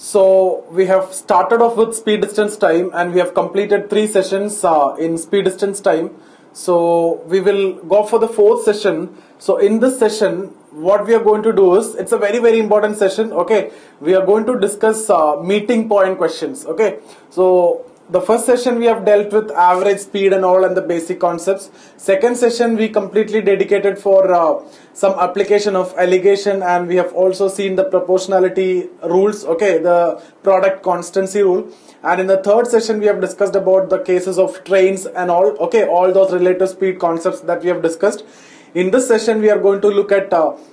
So we have started off with speed distance time and we have completed 3 sessions in speed distance time. So we will go for the 4th session. So in this session, what we are going to do is, it's a very important session. Okay, we are going to discuss meeting point questions. Okay, so the first session we have dealt with average speed and all and the basic concepts. Second session we completely dedicated for some application of alligation, and we have also seen the proportionality rules, okay, the product constancy rule. And in the third session we have discussed about the cases of trains and all, okay, all those relative speed concepts that we have discussed. In this session we are going to look at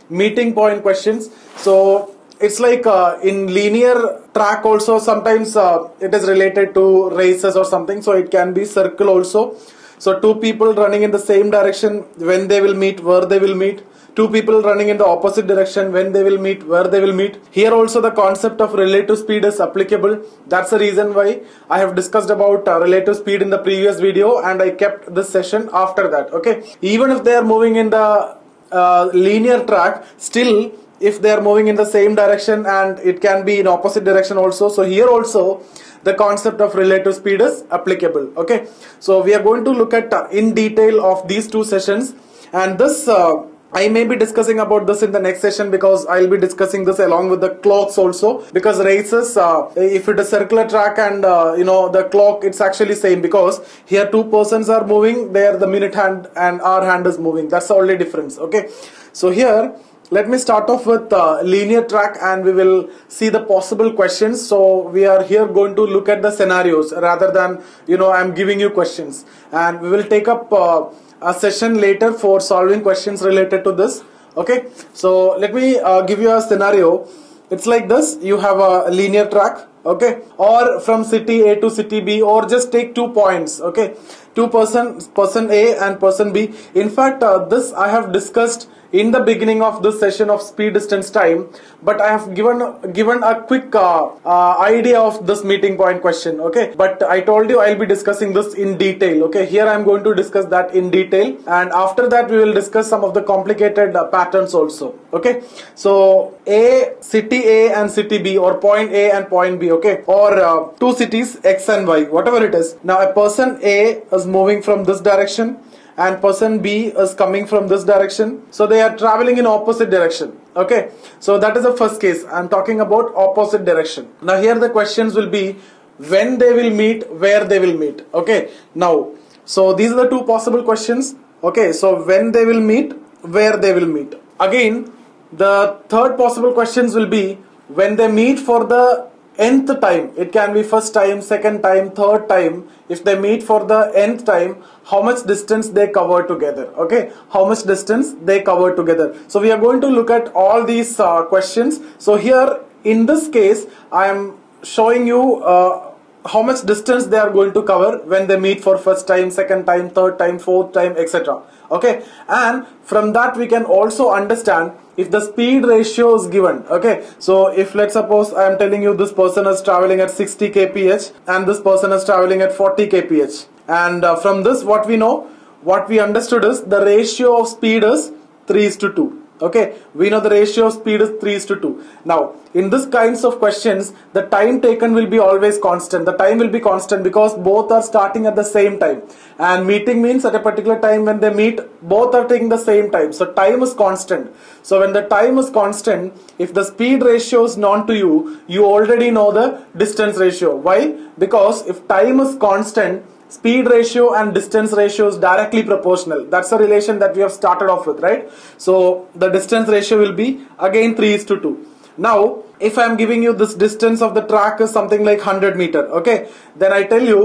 meeting point questions. So it's like in linear track also, sometimes it is related to races or something, so it can be circle also. So two people running in the same direction, when they will meet, where they will meet. Two people running in the opposite direction, when they will meet, where they will meet. Here also the concept of relative speed is applicable. That's the reason why I have discussed about relative speed in the previous video, and I kept this session after that. Okay, even if they are moving in the linear track, still if they are moving in the same direction, and it can be in opposite direction also, so here also the concept of relative speed is applicable. Okay, so we are going to look at in detail of these 2 sessions, and this I may be discussing about this in the next session, because I'll be discussing this along with the clocks also, because races, if it is circular track and the clock, it's actually same, because here 2 persons are moving, there the minute hand and hour hand is moving. That's the only difference. Okay, so here let me start off with linear track, and we will see the possible questions. So we are here going to look at the scenarios rather than I'm giving you questions, and we will take up a session later for solving questions related to this. Okay, so let me give you a scenario. It's like this: you have a linear track, okay, or from city A to city B, or just take 2 points, okay, person A and person B. In fact, this I have discussed in the beginning of this session of speed distance time, but I have given a quick idea of this meeting point question. Okay, but I told you I'll be discussing this in detail. Okay, here I'm going to discuss that in detail, and after that we will discuss some of the complicated patterns also. Okay, so city A and city B, or point A and point B, okay, or 2 cities X and Y, whatever it is. Now a person A is moving from this direction and person B is coming from this direction, so they are traveling in opposite direction. Okay, so that is the first case. I'm talking about opposite direction. Now here the questions will be when they will meet, where they will meet. Okay, now so these are the 2 possible questions. Okay, so when they will meet, where they will meet. Again, the third possible questions will be when they meet for the nth time. It can be first time, second time, third time. If they meet for the nth time, how much distance they cover together. Okay, how much distance they cover together. So we are going to look at all these questions. So here in this case I am showing you how much distance they are going to cover when they meet for first time, second time, third time, fourth time, etc. Okay, and from that we can also understand if the speed ratio is given. Okay, so if let's suppose I am telling you this person is traveling at 60 kph and this person is traveling at 40 kph, and from this what we understood is the ratio of speed is 3:2. Okay, we know the ratio of speed is 3:2. Now in this kinds of questions, the time taken will be always constant. The time will be constant because both are starting at the same time, and meeting means at a particular time when they meet, both are taking the same time, so time is constant. So when the time is constant, if the speed ratio is known to you, you already know the distance ratio. Why? Because if time is constant, speed ratio and distance ratio is directly proportional. That's a relation that we have started off with, right? So the distance ratio will be again 3:2. Now if I am giving you this distance of the track is something like 100 meter, okay, then I tell you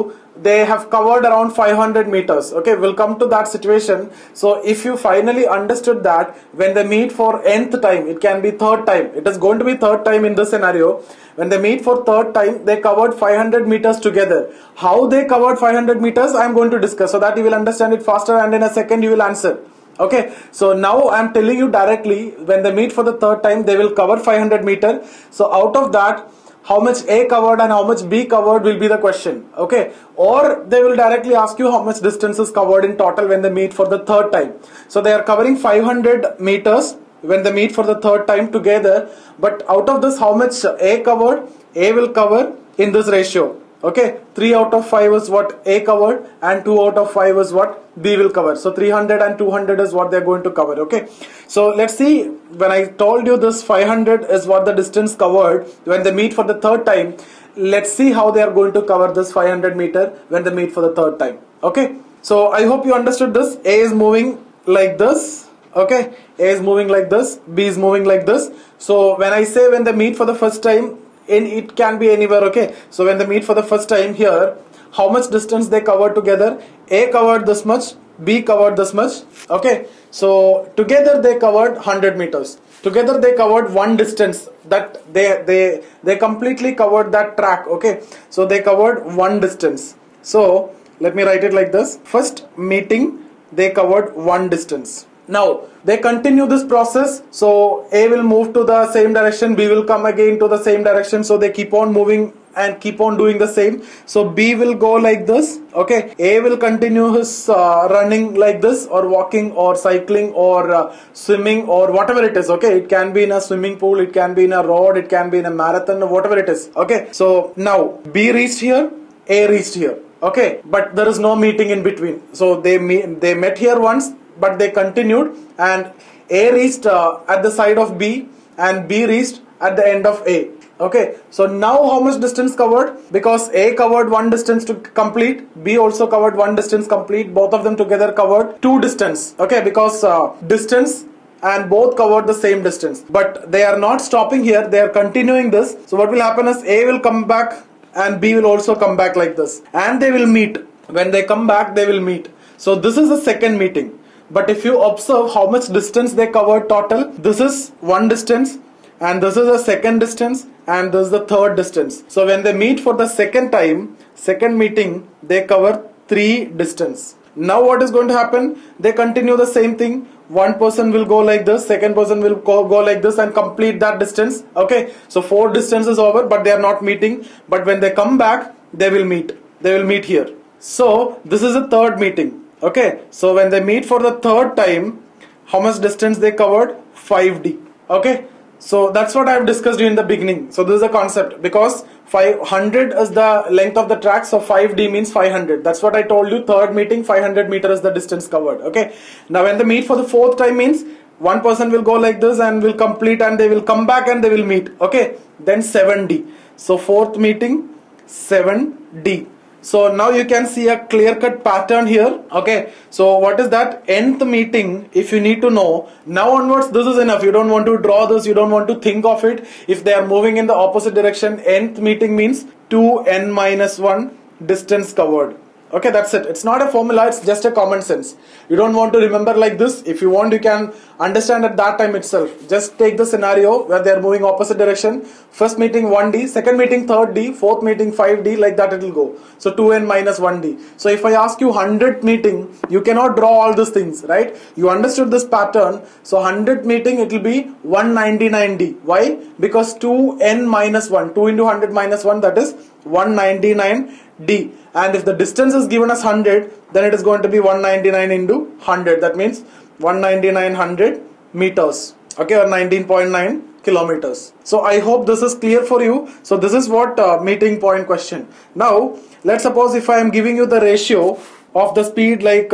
they have covered around 500 meters. Okay, we'll come to that situation. So if you finally understood that when they meet for nth time, it can be third time, it is going to be third time in this scenario. When they meet for third time, they covered 500 meters together. How they covered 500 meters, I am going to discuss, so that you will understand it faster, and in a second you will answer. Okay, so now I am telling you directly, when they meet for the third time, they will cover 500 meter. So out of that, how much A covered and how much B covered will be the question. Okay, or they will directly ask you how much distance is covered in total when they meet for the third time. So they are covering 500 meters when they meet for the third time together. But out of this, how much A covered? A will cover in this ratio. Okay, 3 out of 5 is what A covered, and 2 out of 5 is what B will cover. So 300 and 200 is what they're going to cover. Okay, so let's see, when I told you this 500 is what the distance covered when they meet for the third time, let's see how they are going to cover this 500 meter when they meet for the third time. Okay, so I hope you understood this. A is moving like this. Okay, A is moving like this, B is moving like this. So when I say when they meet for the first time, it can be anywhere. Okay, so when they meet for the first time here, how much distance they covered together? A covered this much, B covered this much. Okay, so together they covered 100 meters. Together they covered one distance, that they completely covered that track. Okay, so they covered one distance. So let me write it like this. First meeting they covered one distance. Now they continue this process, so A will move to the same direction, B will come again to the same direction, so they keep on moving and keep on doing the same. So B will go like this. Okay, A will continue his running like this, or walking or cycling or swimming or whatever it is. Okay, it can be in a swimming pool, it can be in a road, it can be in a marathon, or whatever it is. Okay, so now B reached here, A reached here. Okay, but there is no meeting in between, so they met here once, but they continued, and A reached at the side of B and B reached at the end of A. Okay, so now how much distance covered? Because A covered one distance to complete, B also covered one distance complete, both of them together covered two distance. Okay, because distance and both covered the same distance, but they are not stopping here, they are continuing this. So what will happen is A will come back and B will also come back like this, and they will meet. When they come back, they will meet. So this is the second meeting. But if you observe how much distance they covered total, this is one distance, and this is the second distance, and this is the third distance. So when they meet for the second time, second meeting, they cover 3 distance. Now what is going to happen? They continue the same thing. One person will go like this, second person will go like this and complete that distance. Okay, so 4 distance is over, but they are not meeting. But when they come back, they will meet. They will meet here. So this is the third meeting. Okay, so when they meet for the third time, how much distance they covered? 5D. Okay, so that's what I have discussed in the beginning. So this is the concept, because 500 is the length of the track, so 5D means 500. That's what I told you. Third meeting, 500 meters is the distance covered. Okay, now when they meet for the fourth time means one person will go like this and will complete, and they will come back and they will meet. Okay, then 7D. So fourth meeting, 7D. So now you can see a clear-cut pattern here. Okay, so what is that? Nth meeting, if you need to know, now onwards this is enough. You don't want to draw this, you don't want to think of it. If they are moving in the opposite direction, nth meeting means 2n minus 1 distance covered. Okay, that's it. It's not a formula, it's just a common sense. You don't want to remember like this. If you want, you can understand at that time itself. Just take the scenario where they are moving opposite direction. First meeting 1D, second meeting 3rd-D, fourth meeting 5D, like that it will go. So 2n minus 1D. So if I ask you 100th meeting, you cannot draw all these things, right? You understood this pattern. So 100th meeting, it will be 199D. Why? Because 2n minus 1, 2 into 100 minus 1, that is 199D. And if the distance is given as 100, then it is going to be 199 into 100. That means 199 meters. Okay, or 19.9 kilometers. So I hope this is clear for you. So this is what meeting point question. Now let's suppose if I am giving you the ratio of the speed like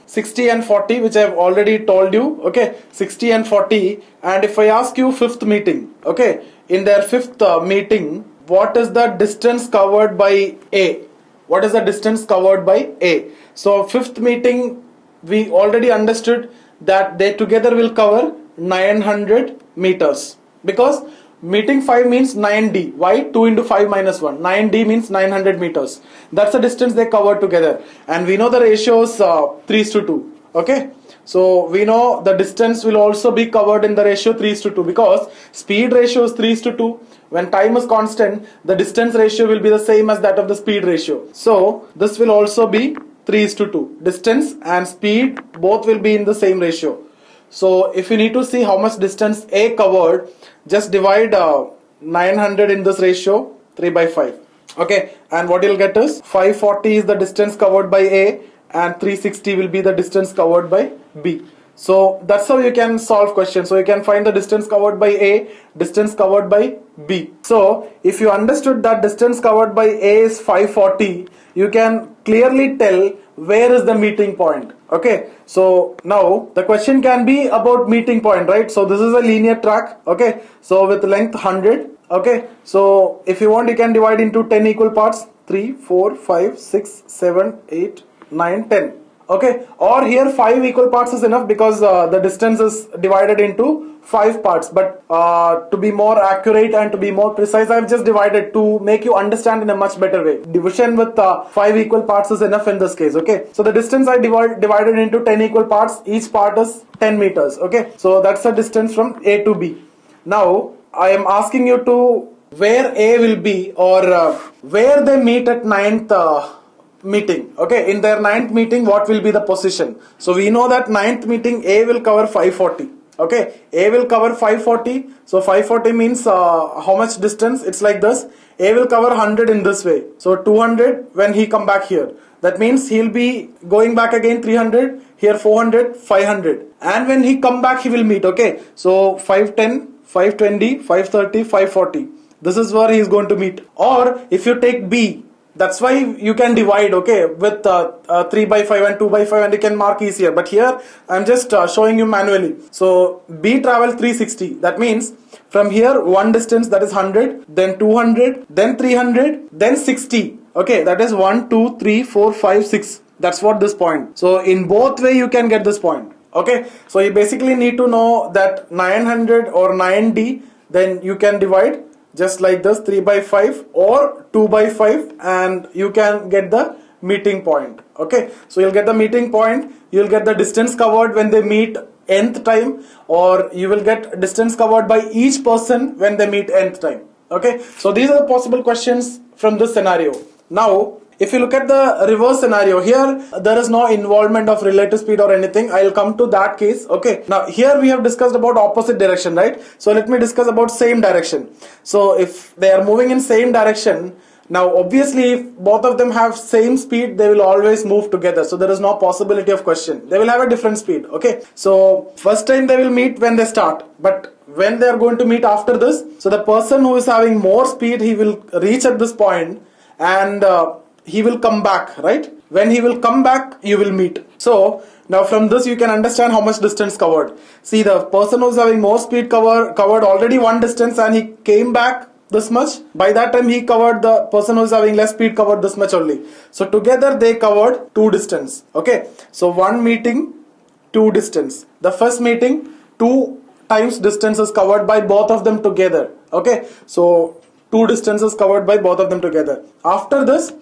60 and 40, which I have already told you. Okay, 60 and 40. And if I ask you 5th meeting, okay, in their 5th meeting, what is the distance covered by A? What is the distance covered by A? So 5th meeting, we already understood that they together will cover 900 meters, because meeting 5 means 9D. Why? 2 into 5 minus 1. 9D means 900 meters. That's the distance they cover together. And we know the ratio is 3:2. Okay. So we know the distance will also be covered in the ratio 3:2, because speed ratio is 3:2. When time is constant, the distance ratio will be the same as that of the speed ratio. So this will also be 3:2. Distance and speed both will be in the same ratio. So if you need to see how much distance A covered, just divide 900 in this ratio 3 by 5. Okay, and what you'll get is 540 is the distance covered by A, and 360 will be the distance covered by B. So that's how you can solve questions. So you can find the distance covered by A, distance covered by B. So if you understood that distance covered by A is 540, you can clearly tell where is the meeting point. Okay, so now the question can be about meeting point, right? So this is a linear track, okay, so with length 100. Okay, so if you want, you can divide into 10 equal parts, 3, 4, 5, 6, 7, 8, 9, 10. Okay, or here 5 equal parts is enough because the distance is divided into 5 parts. But to be more accurate and to be more precise, I have just divided to make you understand in a much better way. Division with 5 equal parts is enough in this case. Okay, so the distance I divided into 10 equal parts. Each part is 10 meters. Okay, so that's the distance from A to B. Now I am asking you to where A will be, or where they meet at 9th meeting. Okay, in their 9th meeting, what will be the position? So we know that 9th meeting A will cover 540. Okay, A will cover 540. So 540 means how much distance? It's like this. A will cover 100 in this way. So 200 when he come back here. That means he'll be going back again 300, here 400, 500. And when he come back, he will meet. Okay, so 510, 520, 530, 540. This is where he is going to meet. Or if you take B, that's why you can divide, okay, with 3 by 5 and 2 by 5, and you can mark easier. But here I'm just showing you manually. So B travel 360. That means from here one distance, that is 100, then 200, then 300, then 60. Okay, that is 1, 2, 3, 4, 5, 6. That's what this point. So in both way you can get this point. Okay, so you basically need to know that 900 or 9D, then you can divide just like this, 3 by 5 or 2 by 5, and you can get the meeting point. Okay, so you'll get the meeting point, you'll get the distance covered when they meet nth time, or you will get distance covered by each person when they meet nth time. Okay, so these are the possible questions from this scenario. Now if you look at the reverse scenario, here there is no involvement of relative speed or anything. I'll come to that case. Okay, now here we have discussed about opposite direction, right? So let me discuss about same direction. So if they are moving in same direction, now obviously if both of them have same speed, they will always move together. So there is no possibility of question. They will have a different speed. Okay, so first time they will meet when they start, but when they are going to meet after this, so the person who is having more speed, he will reach at this point, and he will come back, right? When he will come back, you will meet. So now from this you can understand how much distance covered. See, the person who's having more speed covered already one distance, and he came back this much. By that time he covered, the person who's having less speed covered this much only. So together they covered 2 distance. Okay, so 1 meeting, 2 distance. The first meeting, 2 times distance is covered by both of them together. Okay, so 2 distances covered by both of them together. After this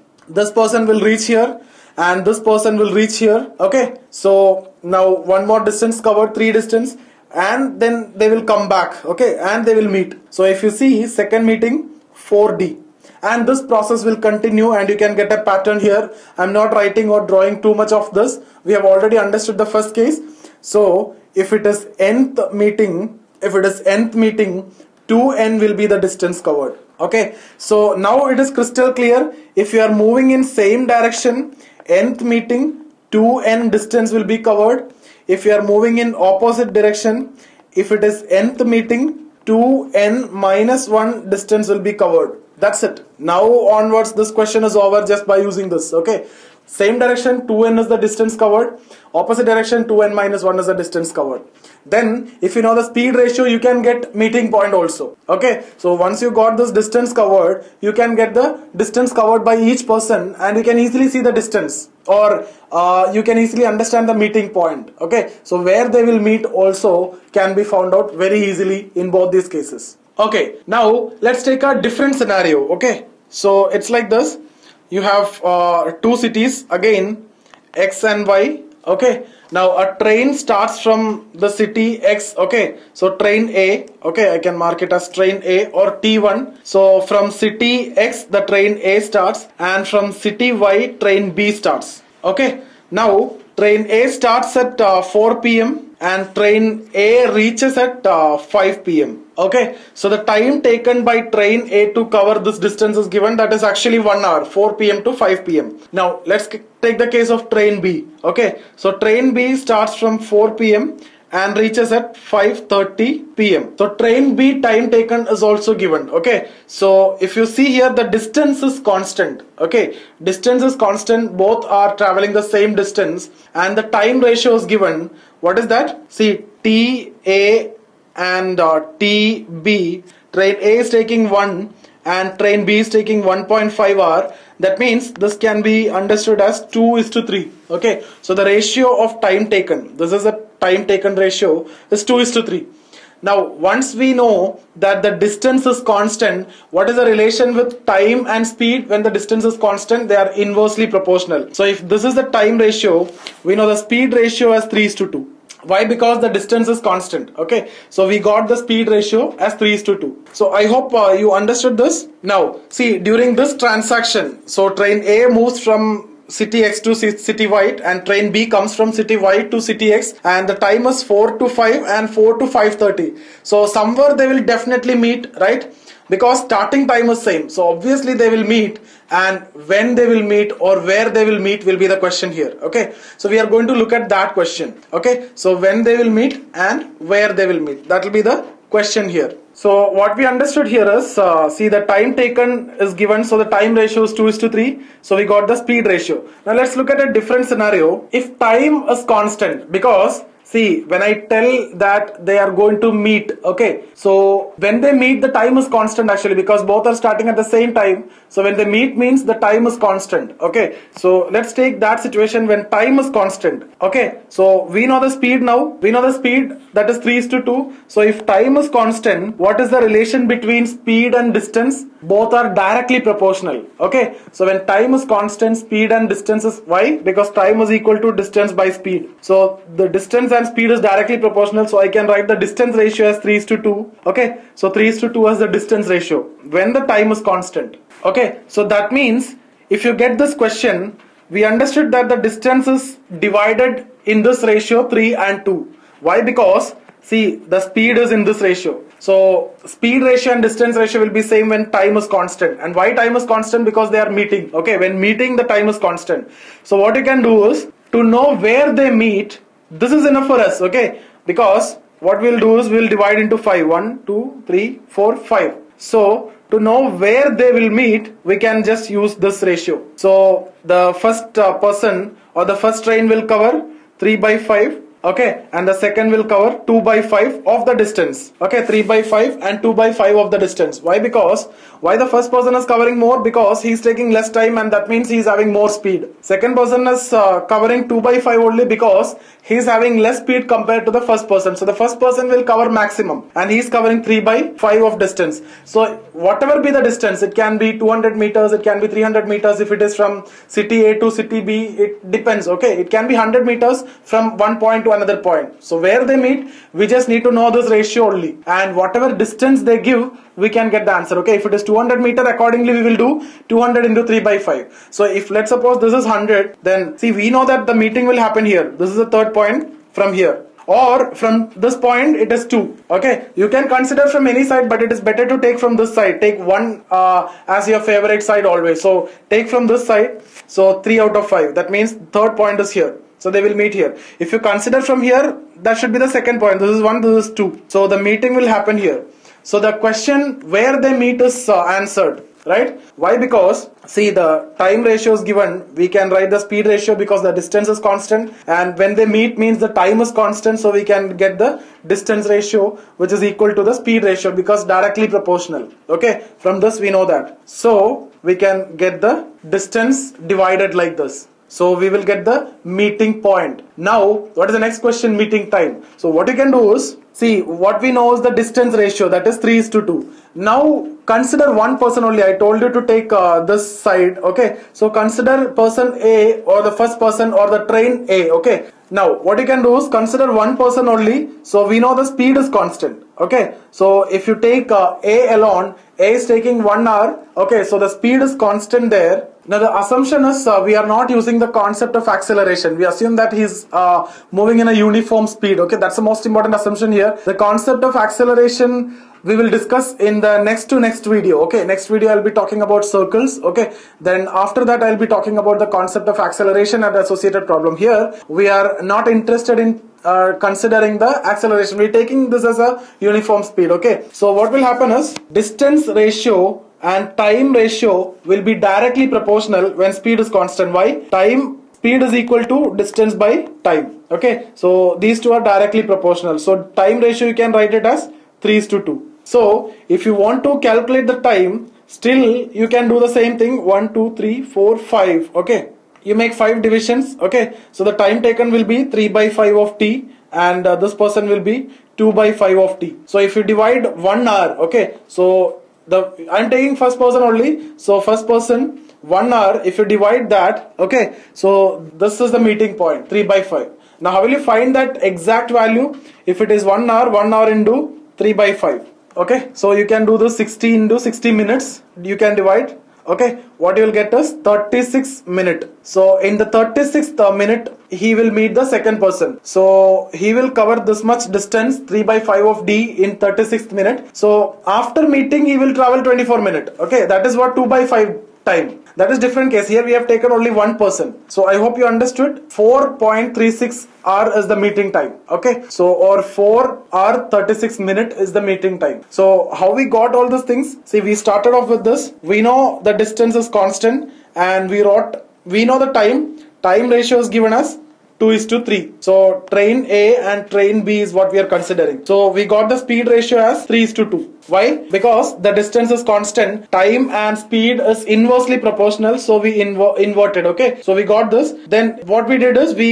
person will reach here and this person will reach here. Okay, so now one more distance covered, 3 distance, and then they will come back. Okay, and they will meet. So if you see second meeting, 4D, and this process will continue, and you can get a pattern here. I'm not writing or drawing too much of this. We have already understood the first case. So if it is nth meeting, 2n will be the distance covered. Okay, so now it is crystal clear. If you are moving in same direction, nth meeting, 2n distance will be covered. If you are moving in opposite direction, if it is nth meeting, 2n minus 1 distance will be covered. That's it. Now onwards this question is over just by using this. Okay, same direction, 2n is the distance covered. Opposite direction, 2n minus 1 is the distance covered. Then if you know the speed ratio, you can get meeting point also. Okay, so once you got this distance covered, you can get the distance covered by each person, and you can easily see the distance, or you can easily understand the meeting point. Okay, so where they will meet also can be found out very easily in both these cases. Okay, now let's take a different scenario. Okay, so it's like this. You have 2 cities, again X and Y. Okay, now a train starts from the city X. Okay, so train A. Okay, I can mark it as train A or T1. So from city X the train A starts, and from city Y train B starts. Okay, now train A starts at 4 p.m. and train A reaches at 5 p.m. Okay, so the time taken by train A to cover this distance is given, that is actually 1 hour, 4 p.m. to 5 p.m. Now let's take the case of train B. Okay, so train B starts from 4 p.m. and reaches at 5:30 p.m. So train B time taken is also given. Okay, so if you see here, the distance is constant. Okay, distance is constant, both are traveling the same distance, and the time ratio is given. What is that? See, TA and TB. Train A is taking 1 and train B is taking 1.5 hour. That means this can be understood as 2:3. Okay, so the ratio of time taken, this is a time taken ratio, is 2:3. Now once we know that the distance is constant, what is the relation with time and speed? When the distance is constant, they are inversely proportional. So if this is the time ratio, we know the speed ratio as 3:2. Why? Because the distance is constant. Okay, so we got the speed ratio as 3:2. So I hope you understood this. Now see, during this transaction, so train A moves from city X to city Y and train B comes from city Y to city X, and the time is 4 to 5 and 4 to 5:30. So somewhere they will definitely meet, right? Because starting time is same, so obviously they will meet, and when they will meet or where they will meet will be the question here. Okay, so we are going to look at that question. Okay, so when they will meet and where they will meet, that will be the question here. So what we understood here is, see, the time taken is given, so the time ratio is 2:3, so we got the speed ratio. Now let's look at a different scenario. If time is constant, because see, when I tell that they are going to meet, okay, so when they meet, the time is constant actually, because both are starting at the same time. So when they meet means the time is constant. Okay, so let's take that situation when time is constant. Okay, so we know the speed now, we know the speed, that is 3:2. So if time is constant, what is the relation between speed and distance? Both are directly proportional. Okay, so when time is constant, speed and distance is, why? Because time is equal to distance by speed. So the distance and speed is directly proportional, so I can write the distance ratio as 3:2. Okay, so 3:2 as the distance ratio when the time is constant. Okay, so that means if you get this question, we understood that the distance is divided in this ratio 3 and 2. Why? Because see, the speed is in this ratio. So speed ratio and distance ratio will be same when time is constant. And why time is constant? Because they are meeting. Okay, when meeting, the time is constant. So what you can do is, to know where they meet, this is enough for us. Okay, because what we'll do is we'll divide into 5. 1, 2, 3, 4, 5. So to know where they will meet, we can just use this ratio. So the first person or the first train will cover 3/5. Okay, and the second will cover 2/5 of the distance. Okay, 3/5 and 2/5 of the distance. Why? Because why the first person is covering more? Because he's taking less time, and that means he's having more speed. Second person is covering 2/5 only because he's having less speed compared to the first person. So the first person will cover maximum, and he's covering 3/5 of distance. So whatever be the distance, it can be 200 meters, it can be 300 meters. If it is from city A to city B, it depends. Okay, it can be 100 meters from one point to another point. So where they meet, we just need to know this ratio only, and whatever distance they give, we can get the answer. Okay, if it is 200 meter, accordingly we will do 200 into 3/5. So if let's suppose this is 100, then see, we know that the meeting will happen here. This is the third point from here, or from this point it is 2. Okay, you can consider from any side, but it is better to take from this side. Take one as your favorite side always. So take from this side, so 3 out of 5. That means third point is here. So they will meet here. If you consider from here, that should be the second point. This is 1, this is 2. So the meeting will happen here. So the question where they meet is answered, right? Why? Because see, the time ratio is given. We can write the speed ratio because the distance is constant, and when they meet means the time is constant, so we can get the distance ratio, which is equal to the speed ratio because directly proportional. Okay, from this we know that. So we can get the distance divided like this. So we will get the meeting point. Now, what is the next question? Meeting time. So what you can do is, See, what we know is the distance ratio, that is 3:2. Now consider one person only. I told you to take this side, okay? So consider person A, or the first person, or the train A, okay? Now what you can do is consider one person only. So we know the speed is constant, okay? So if you take A alone, A is taking 1 hour, okay? So the speed is constant there. Now the assumption is we are not using the concept of acceleration. We assume that he's moving in a uniform speed, okay? That's the most important assumption here. The concept of acceleration we will discuss in the next video, okay? Next video I'll be talking about circles, okay? Then after that I'll be talking about the concept of acceleration and the associated problem. Here we are not interested in considering the acceleration. We're taking this as a uniform speed, okay? So what will happen is distance ratio and time ratio will be directly proportional when speed is constant. Why? Speed is equal to distance by time, okay? So these two are directly proportional. So time ratio you can write it as 3:2. So if you want to calculate the time, still you can do the same thing. 1 2 3 4 5, okay? You make 5 divisions, okay? So the time taken will be 3/5 of t, and this person will be 2/5 of t. So if you divide 1 hour, okay? So I'm taking first person only. So first person 1 hour, if you divide that, okay? So this is the meeting point, 3/5. Now how will you find that exact value? If it is 1 hour into 3/5, okay? So you can do this 60 into 60 minutes, you can divide, okay? What you will get is 36 minutes. So in the 36th minute he will meet the second person. So he will cover this much distance, 3/5 of d, in 36th minute. So after meeting he will travel 24 minutes, okay? That is what 2/5 time. That is different case. Here we have taken only one person. So I hope you understood. 4.36 hour is the meeting time, okay? So or 4 hour 36 minute is the meeting time. So how we got all these things? See, we started off with this. We know the distance is constant, and we know the time ratio is given as 2:3. So train A and train B is what we are considering. So we got the speed ratio as 3:2. Why? Because the distance is constant, time and speed is inversely proportional, so we inverted, okay? So we got this. Then what we did is we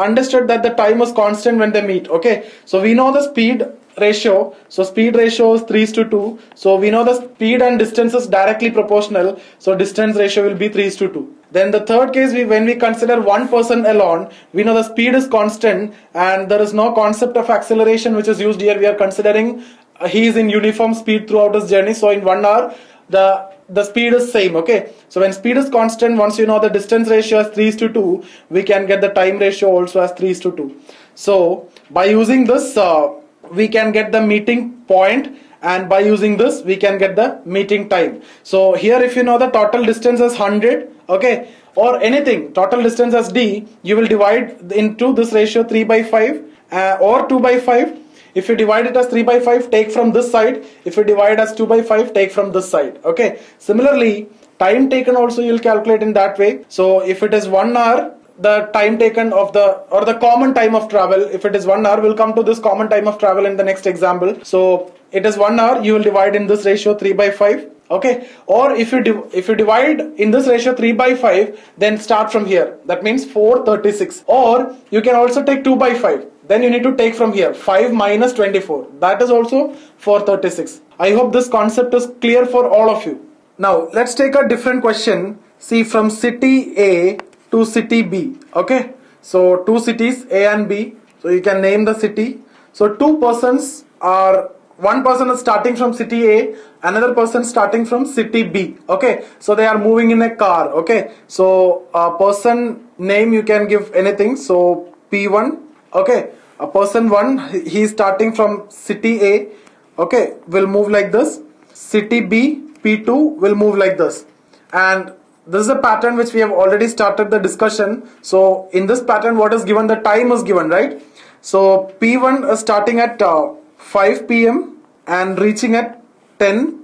understood that the time is constant when they meet, okay? So we know the speed ratio. So speed ratio is 3:2. So we know the speed and distance is directly proportional, so distance ratio will be 3:2. Then the third case, when we consider one person alone, we know the speed is constant and there is no concept of acceleration which is used here. We are considering he is in uniform speed throughout his journey. So in 1 hour the speed is same, okay? So when speed is constant, once you know the distance ratio as 3:2, we can get the time ratio also as 3:2. So by using this we can get the meeting point, and by using this we can get the meeting time. So here if you know the total distance as 100, okay, or anything, total distance as d, you will divide into this ratio 3/5 or 2/5. If you divide it as 3/5, take from this side. If you divide as 2/5, take from this side, okay? Similarly, time taken also you'll calculate in that way. So if it is 1 hour, the time taken of the common time of travel, if it is 1 hour, we'll come to this common time of travel in the next example. So it is 1 hour, you will divide in this ratio 3/5, okay? Or if you divide in this ratio 3/5, then start from here. That means 436. Or you can also take 2/5. Then you need to take from here 5 minus 24. That is also 436. I hope this concept is clear for all of you. Now let's take a different question. See, from city A to city B, okay? So two cities A and B. So you can name the city. So one person is starting from city A, another person starting from city B, okay? So they are moving in a car, okay? So person name you can give anything. So P1, okay? A person 1, he is starting from city A, okay, will move like this. City B, P2 will move like this. And this is a pattern which we have already started the discussion. So in this pattern, what is given? The time is given, right? So P1 is starting at 5 p.m. and reaching at 10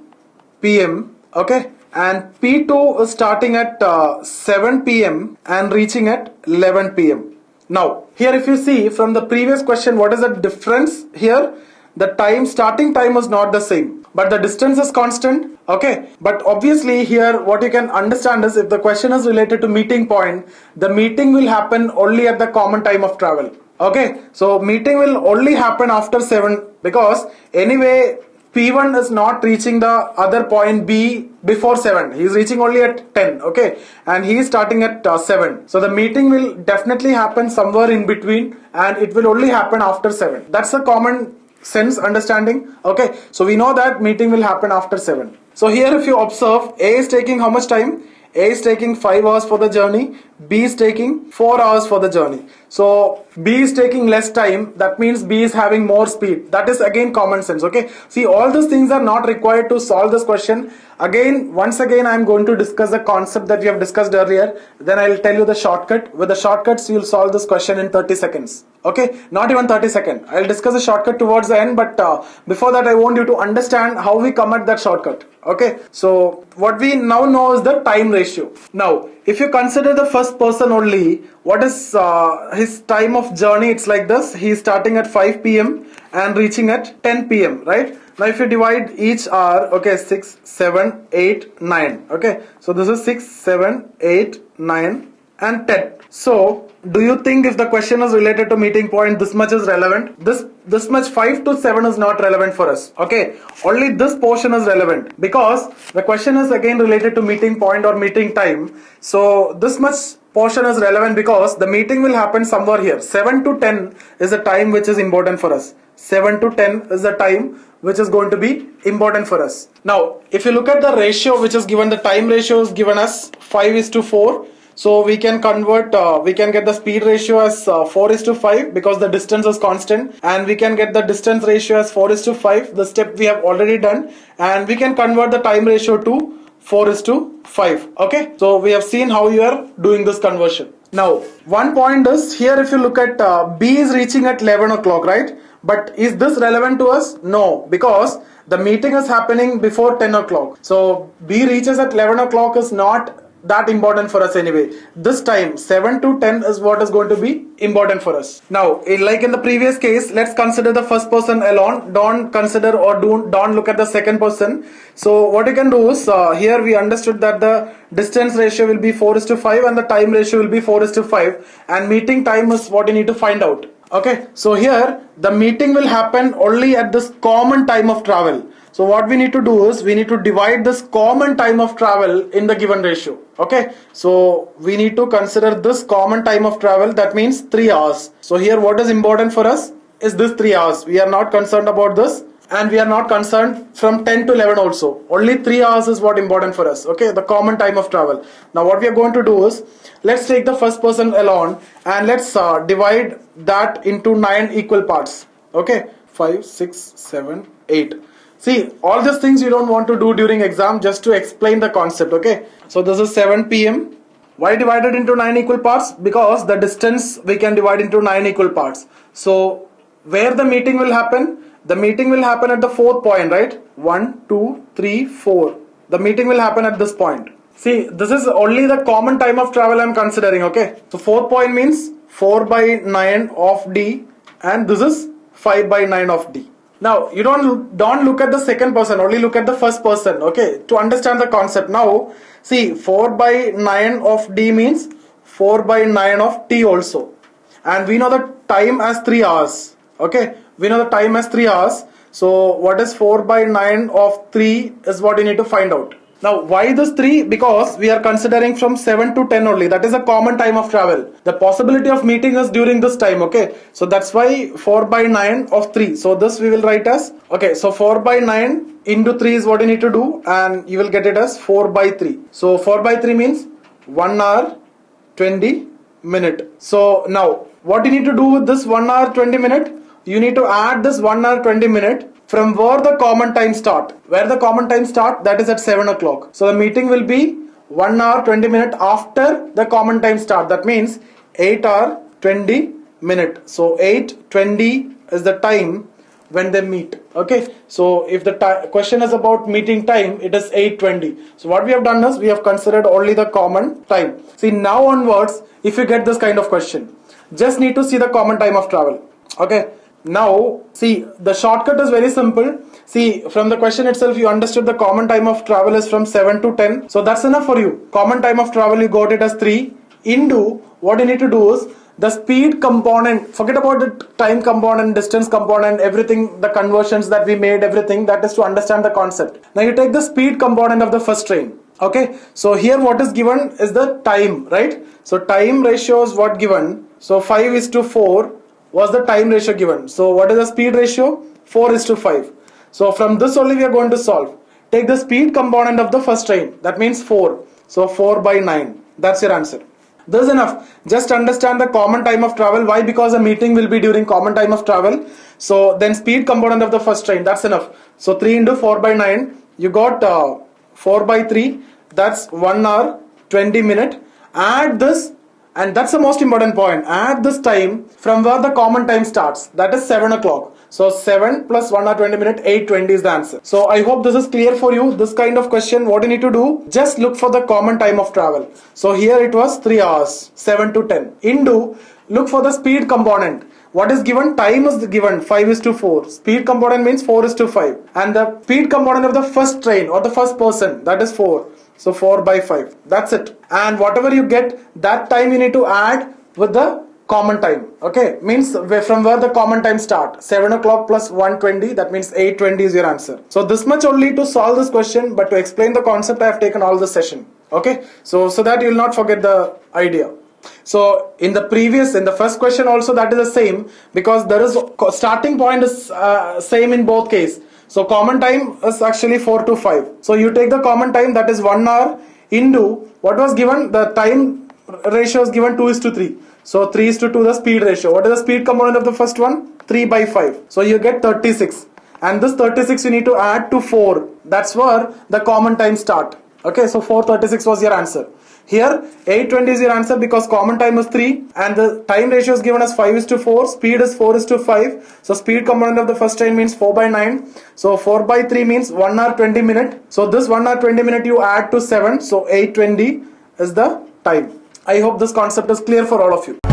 p.m. okay, and P2 is starting at 7 p.m. and reaching at 11 p.m. Now here if you see from the previous question, what is the difference here? The starting time is not the same, but the distance is constant, okay? But obviously here what you can understand is, if the question is related to meeting point, the meeting will happen only at the common time of travel. Okay, so meeting will only happen after 7 because anyway P1 is not reaching the other point B before 7. He is reaching only at 10. Okay, and he is starting at 7. So the meeting will definitely happen somewhere in between, and it will only happen after 7. That's a common sense understanding. Okay, so we know that meeting will happen after 7. So here if you observe, A is taking how much time? A is taking 5 hours for the journey, B is taking 4 hours for the journey. So B is taking less time, that means B is having more speed. That is again common sense. Okay, see, all these things are not required to solve this question. Again, once again I am going to discuss the concept that we have discussed earlier, then I will tell you the shortcut. With the shortcuts you will solve this question in 30 seconds. Okay, not even 30 seconds. I will discuss the shortcut towards the end, but before that I want you to understand how we come at that shortcut. Okay, so what we now know is the time ratio. Now if you consider the first person only, what is his time of journey? It's like this. He is starting at 5 p.m. and reaching at 10 p.m. right? Now if you divide each hour, okay, 6, 7, 8, 9. Okay, so this is 6, 7, 8, 9 and 10. So do you think if the question is related to meeting point, this much is relevant? This much 5 to 7 is not relevant for us. Okay, only this portion is relevant because the question is again related to meeting point or meeting time. So this much portion is relevant because the meeting will happen somewhere here. 7 to 10 is the time which is important for us. 7 to 10 is the time which is going to be important for us. Now if you look at the ratio which is given, the time ratio is given as 5:4. So we can convert, we can get the speed ratio as 4:5 because the distance is constant, and we can get the distance ratio as 4:5. The step we have already done, and we can convert the time ratio to 4:5. Okay, so we have seen how you are doing this conversion. Now one point is here, if you look at B is reaching at 11 o'clock, right? But is this relevant to us? No, because the meeting is happening before 10 o'clock. So B reaches at 11 o'clock is not that important for us anyway. This time 7 to 10 is what is going to be important for us. Now like in the previous case, let's consider the first person alone. Don't consider or don't look at the second person. So what you can do is here we understood that the distance ratio will be 4:5 and the time ratio will be 4:5, and meeting time is what you need to find out. Okay, so here the meeting will happen only at this common time of travel. So what we need to do is we need to divide this common time of travel in the given ratio. Okay, so we need to consider this common time of travel, that means 3 hours. So here what is important for us is this 3 hours. We are not concerned about this, and we are not concerned from 10 to 11 also. Only 3 hours is what important for us. Okay, the common time of travel. Now what we are going to do is, let's take the first person alone and let's divide that into 9 equal parts. Okay, 5, 6, 7, 8. See, all these things you don't want to do during exam, just to explain the concept. Okay, so this is 7 p.m. Why divided into 9 equal parts? Because the distance we can divide into 9 equal parts. So where the meeting will happen? The meeting will happen at the 4th point, right? 1, 2, 3, 4. The meeting will happen at this point. See, this is only the common time of travel I am considering. Okay, so 4th point means 4/9 of D, and this is 5/9 of D. Now you don't look at the second person, only look at the first person. Okay, to understand the concept. Now see, 4/9 of D means 4/9 of T also, and we know the time as 3 hours. Okay, we know the time as 3 hours. So what is 4/9 of 3 is what you need to find out. Now why this 3? Because we are considering from 7 to 10 only. That is a common time of travel. The possibility of meeting is during this time. Okay, so that's why 4/9 of 3. So this we will write as, okay, so 4/9 into 3 is what you need to do, and you will get it as 4/3. So 4/3 means 1 hour 20 minute. So now what you need to do with this 1 hour 20 minute? You need to add this 1 hour 20 minute from where the common time start. Where the common time start, that is at 7 o'clock. So the meeting will be 1 hour 20 minute after the common time start. That means 8 hour 20 minute. So 8:20 is the time when they meet. Okay, so if the question is about meeting time, it is 8:20. So what we have done is we have considered only the common time. See, now onwards, if you get this kind of question, just need to see the common time of travel. Okay, now see, the shortcut is very simple. See, from the question itself you understood the common time of travel is from 7 to 10. So that's enough for you. Common time of travel you got it as 3 into, what you need to do is the speed component, forget about the time component, distance component, everything, the conversions that we made, everything, that is to understand the concept. Now you take the speed component of the first train. Okay, so here what is given is the time, right? So time ratio is what given. So 5:4 was the time ratio given. So what is the speed ratio? 4:5. So from this only we are going to solve. Take the speed component of the first train, that means 4. So 4/9, that's your answer. This is enough. Just understand the common time of travel. Why? Because a meeting will be during common time of travel. So then speed component of the first train, that's enough. So 3 into 4/9, you got 4/3, that's 1 hour 20 minutes. Add this, and that's the most important point, add this time from where the common time starts, that is 7 o'clock. So 7 plus 1 hour 20 minutes, 8:20 is the answer. So I hope this is clear for you. This kind of question, what you need to do, just look for the common time of travel. So here it was 3 hours, 7 to 10. Into, look for the speed component. What is given? Time is given 5:4. Speed component means 4:5. And the speed component of the first train or the first person, that is 4. So 4/5. That's it. And whatever you get, that time you need to add with the common time. Okay, means from where the common time start. 7 o'clock plus 1:20, that means 8:20 is your answer. So this much only to solve this question, but to explain the concept I have taken all the session. Okay, so that you will not forget the idea. So in the first question also that is the same, because there is starting point is same in both case. So common time is actually 4 to 5. So you take the common time, that is 1 hour, into what was given, the time ratio is given 2:3. So 3:2 the speed ratio. What is the speed component of the first one? 3/5. So you get 36. And this 36 you need to add to 4. That's where the common time start. Okay, so 4:36 was your answer. Here 8:20 is your answer because common time is 3 and the time ratio is given as 5:4, speed is 4:5. So speed component of the first train means 4/9. So 4/3 means 1 hour 20 minutes. So this 1 hour 20 minutes you add to 7. So 8:20 is the time. I hope this concept is clear for all of you.